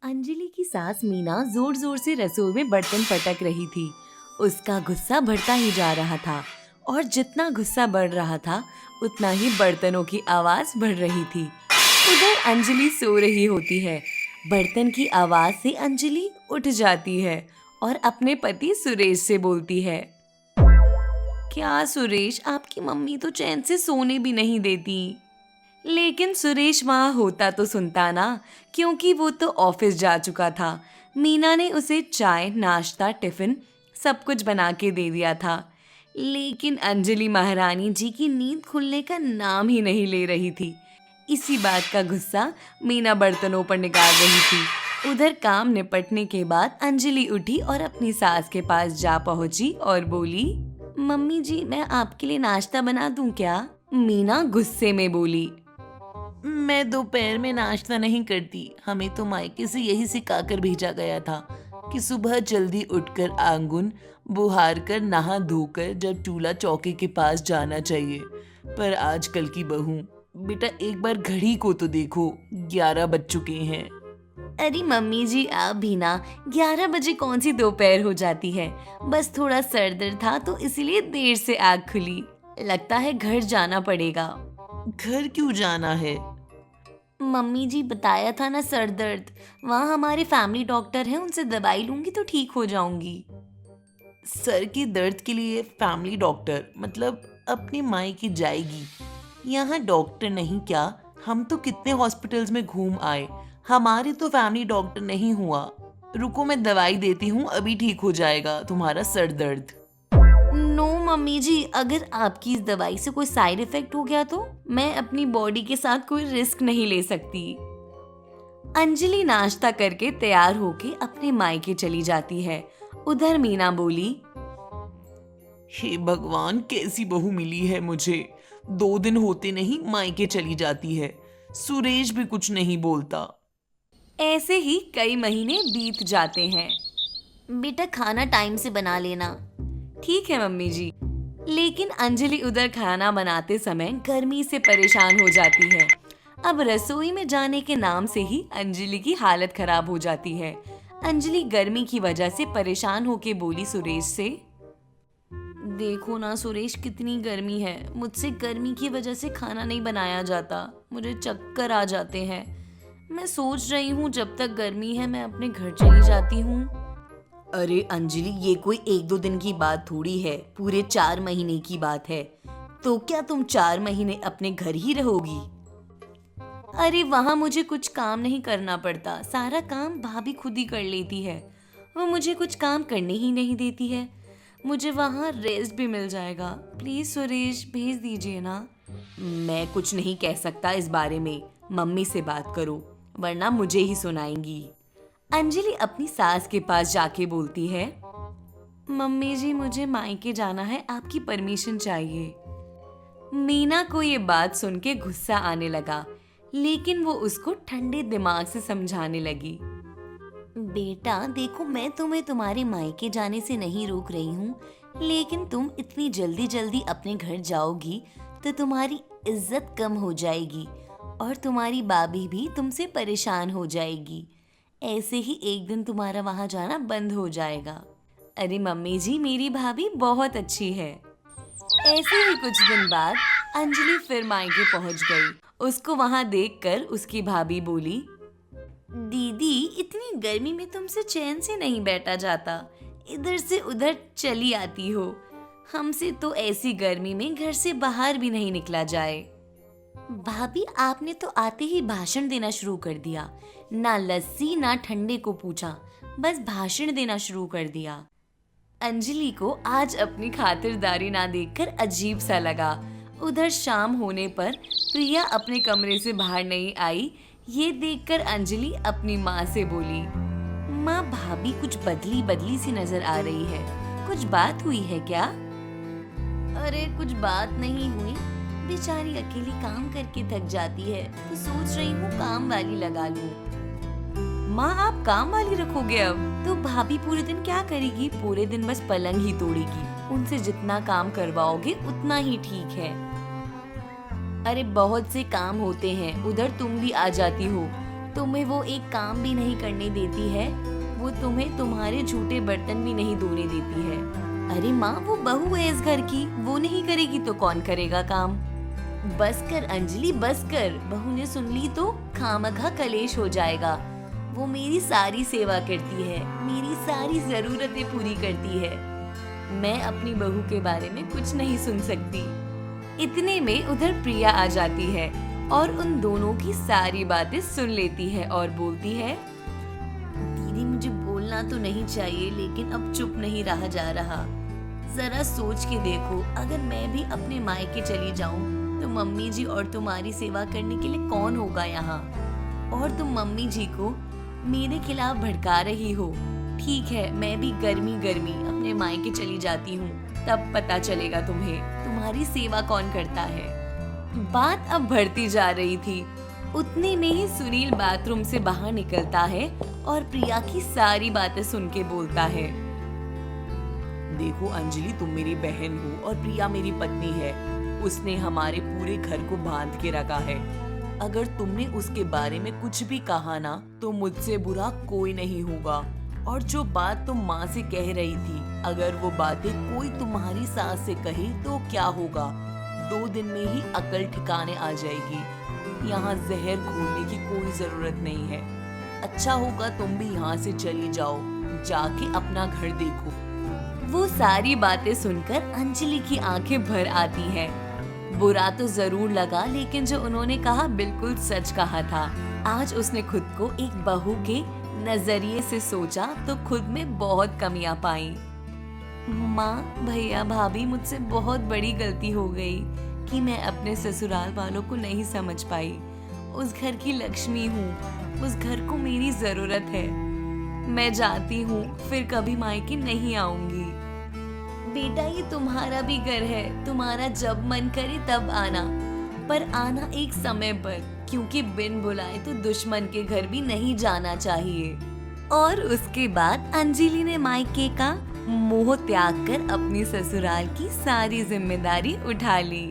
अंजलि की सास मीना जोर जोर से रसोई में बर्तन पटक रही थी। उसका गुस्सा बढ़ता ही जा रहा था और जितना गुस्सा बढ़ रहा था उतना ही बर्तनों की आवाज बढ़ रही थी। उधर अंजलि सो रही होती है। बर्तन की आवाज से अंजलि उठ जाती है और अपने पति सुरेश से बोलती है, क्या सुरेश, आपकी मम्मी तो चैन से सोने भी नहीं देती। लेकिन सुरेश वहाँ होता तो सुनता ना, क्योंकि वो तो ऑफिस जा चुका था। मीना ने उसे चाय, नाश्ता, टिफिन सब कुछ बना के दे दिया था। लेकिन अंजलि महारानी जी की नींद खुलने का नाम ही नहीं ले रही थी। इसी बात का गुस्सा मीना बर्तनों पर निकाल रही थी। उधर काम निपटने के बाद अंजलि उठी और अपनी सास के पास जा पहुंची और बोली, मम्मी जी, मैं आपके लिए नाश्ता बना दूं क्या? मीना गुस्से में बोली, मैं दोपहर में नाश्ता नहीं करती। हमें तो मायके से यही सिखाकर भेजा गया था कि सुबह जल्दी उठकर आंगन बुहार कर नहा धोकर जब चूल्हा चौके के पास जाना चाहिए। पर आजकल की बहू, बेटा एक बार घड़ी को तो देखो, 11 बज चुके हैं। अरे मम्मी जी, आप भी ना, 11 बजे कौन सी दोपहर हो जाती है। बस थोड़ा सर दर्द था तो इसलिए देर से आँख खुली। लगता है घर जाना पड़ेगा। घर क्यों जाना है? मम्मी जी, बताया था ना, सर दर्द। वहाँ हमारे फैमिली डॉक्टर हैं, उनसे दवाई लूंगी तो ठीक हो जाऊंगी। सर के दर्द के लिए फैमिली डॉक्टर मतलब अपनी माई की जाएगी। यहाँ डॉक्टर नहीं क्या, हम तो कितने हॉस्पिटल्स में घूम आए, हमारे तो फैमिली डॉक्टर नहीं हुआ। रुको मैं दवाई देती हूँ, अभी ठीक हो जाएगा तुम्हारा सर दर्द। नो मम्मी जी, अगर आपकी इस दवाई से कोई साइड इफेक्ट हो गया तो मैं अपनी बॉडी के साथ कोई रिस्क नहीं ले सकती। अंजलि नाश्ता करके तैयार होके अपने मायके चली जाती है। उधर मीना बोली, हे भगवान, कैसी बहू मिली है मुझे। 2 दिन होते नहीं मायके चली जाती है। सुरेश भी कुछ नहीं बोलता। ऐसे ही कई महीने बीत जाते हैं। बेटा, खाना टाइम से बना लेना। ठीक है मम्मी जी। लेकिन अंजलि उधर खाना बनाते समय गर्मी से परेशान हो जाती है। अब रसोई में जाने के नाम से ही अंजलि की हालत खराब हो जाती है। अंजलि गर्मी की वजह से परेशान होके बोली सुरेश से, देखो ना सुरेश, कितनी गर्मी है। मुझसे गर्मी की वजह से खाना नहीं बनाया जाता, मुझे चक्कर आ जाते हैं। मैं सोच रही हूँ जब तक गर्मी है मैं अपने घर चली जाती हूँ। अरे अंजलि, ये कोई 1-2 दिन की बात थोड़ी है, पूरे 4 महीने की बात है। तो क्या तुम 4 महीने अपने घर ही रहोगी? अरे वहाँ मुझे कुछ काम नहीं करना पड़ता, सारा काम भाभी खुद ही कर लेती है। वो मुझे कुछ काम करने ही नहीं देती है। मुझे वहाँ रेस्ट भी मिल जाएगा। प्लीज सुरेश, भेज दीजिए ना। मैं कुछ नहीं कह सकता इस बारे में, मम्मी से बात करो वरना मुझे ही सुनाएंगी। अंजलि अपनी सास के पास जाके बोलती है, मम्मी जी, मुझे मायके जाना है, आपकी परमिशन चाहिए। मीना को ये बात सुन के गुस्सा आने लगा, लेकिन वो उसको ठंडे दिमाग से समझाने लगी, बेटा देखो, मैं तुम्हें तुम्हारे मायके जाने से नहीं रोक रही हूँ, लेकिन तुम इतनी जल्दी जल्दी अपने घर जाओगी तो तुम्हारी इज्जत कम हो जाएगी और तुम्हारी भाभी भी तुमसे परेशान हो जाएगी। ऐसे ही एक दिन तुम्हारा वहाँ जाना बंद हो जाएगा। अरे मम्मी जी, मेरी भाभी बहुत अच्छी है। ऐसे ही कुछ दिन बाद अंजलि फिर मायके पहुँच गई। उसको वहाँ देखकर उसकी भाभी बोली, दीदी, इतनी गर्मी में तुमसे चैन से नहीं बैठा जाता, इधर से उधर चली आती हो। हमसे तो ऐसी गर्मी में घर से बाहर भी नहीं निकला जाए। भाभी, आपने तो आते ही भाषण देना शुरू कर दिया। ना लस्सी ना ठंडे को पूछा, बस भाषण देना शुरू कर दिया। अंजलि को आज अपनी खातिरदारी ना देखकर अजीब सा लगा। उधर शाम होने पर प्रिया अपने कमरे से बाहर नहीं आई। ये देखकर अंजलि अपनी माँ से बोली, माँ, भाभी कुछ बदली बदली सी नजर आ रही है, कुछ बात हुई है क्या? अरे कुछ बात नहीं हुई, बेचारी अकेली काम करके थक जाती है तो सोच रही हूँ काम वाली लगा लूं। माँ, आप काम वाली रखोगे अब? तो भाभी पूरे दिन क्या करेगी? पूरे दिन बस पलंग ही तोड़ेगी। उनसे जितना काम करवाओगे उतना ही ठीक है। अरे बहुत से काम होते हैं, उधर तुम भी आ जाती हो। तुम्हें वो एक काम भी नहीं करने देती है, वो तुम्हें तुम्हारे झूठे बर्तन भी नहीं धोने देती है। अरे माँ, वो बहू है इस घर की, वो नहीं करेगी तो कौन करेगा काम। बस कर अंजलि, बस कर। बहू ने सुन ली तो खामखा कलेश हो जाएगा। वो मेरी सारी सेवा करती है, मेरी सारी जरूरतें पूरी करती है। मैं अपनी बहू के बारे में कुछ नहीं सुन सकती। इतने में उधर प्रिया आ जाती है और उन दोनों की सारी बातें सुन लेती है और बोलती है, दीदी मुझे बोलना तो नहीं चाहिए, लेकिन अब चुप नहीं रहा जा रहा। जरा सोच के देखो, अगर मैं भी अपने मायके चली जाऊं तो मम्मी जी और तुम्हारी सेवा करने के लिए कौन होगा यहाँ। और तुम मम्मी जी को मेरे खिलाफ भड़का रही हो। ठीक है, मैं भी गर्मी गर्मी अपने मायके चली जाती हूँ, तब पता चलेगा तुम्हें तुम्हारी सेवा कौन करता है। बात अब बढ़ती जा रही थी। उतने में ही सुनील बाथरूम से बाहर निकलता है और प्रिया की सारी बातें सुन के बोलता है, देखो अंजलि, तुम मेरी बहन हो और प्रिया मेरी पत्नी है। उसने हमारे पूरे घर को बांध के रखा है। अगर तुमने उसके बारे में कुछ भी कहा ना तो मुझसे बुरा कोई नहीं होगा। और जो बात तुम माँ से कह रही थी, अगर वो बातें कोई तुम्हारी सास से कहे तो क्या होगा? 2 दिन में ही अकल ठिकाने आ जाएगी। यहाँ जहर घोलने की कोई जरूरत नहीं है। अच्छा होगा तुम भी यहाँ से चली जाओ, जाके अपना घर देखो। वो सारी बातें सुनकर अंजलि की आंखें भर आती हैं। बुरा तो जरूर लगा, लेकिन जो उन्होंने कहा बिल्कुल सच कहा था। आज उसने खुद को एक बहू के नजरिए से सोचा तो खुद में बहुत कमियां पाई। माँ, भैया, भाभी, मुझसे बहुत बड़ी गलती हो गई कि मैं अपने ससुराल वालों को नहीं समझ पाई। उस घर की लक्ष्मी हूँ, उस घर को मेरी जरूरत है। मैं जाती हूँ, फिर कभी मायके नहीं आऊंगी। बेटा, ये तुम्हारा भी घर है, तुम्हारा जब मन करे तब आना, पर आना एक समय पर, क्योंकि बिन बुलाए तो दुश्मन के घर भी नहीं जाना चाहिए। और उसके बाद अंजलि ने मायके का मोह त्याग कर अपनी ससुराल की सारी जिम्मेदारी उठा ली।